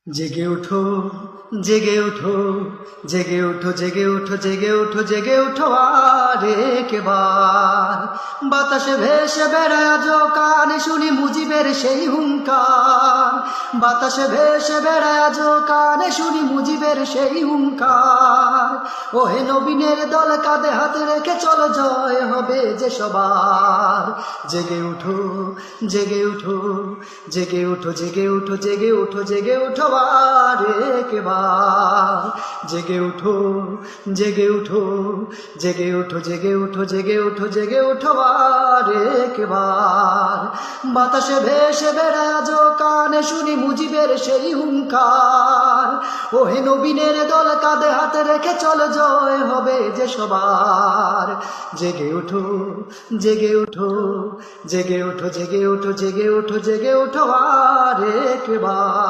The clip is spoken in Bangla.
জেগে উঠো, জেগে উঠো, জেগে উঠো, জেগে উঠো, জেগে উঠো, জেগে উঠো আর একবার। বাতাসে ভেসে বেড়ায় আজ কানে শুনি মুজিবের সেই হুঙ্কার। বাতাসে ভেসে বেড়ায় আজ কানে শুনি মুজিবের সেই হুঙ্কার। ওহে নবীনের দল কাঁধে হাতে রেখে চলো, জয় হবে যে সবার। জেগে উঠো, জেগে উঠো, জেগে উঠো, জেগে উঠো, জেগে উঠো, জেগে উঠো আর একবার। জেগে উঠো, জেগে উঠো, জেগে উঠো, জেগে উঠো, জেগে উঠো, জেগে উঠো আর একবার। বাতাসে ভেসে বেড়ায় আজ কানে শুনি মুজিবের সেই হুঙ্কার। ওহে নবীনের দল কাঁধে হাতে রেখে চলো, জয় হবে যে সবার। জেগে উঠো, জেগে উঠো, জেগে উঠো, জেগে উঠো, জেগে উঠো, জেগে উঠো আর একবার।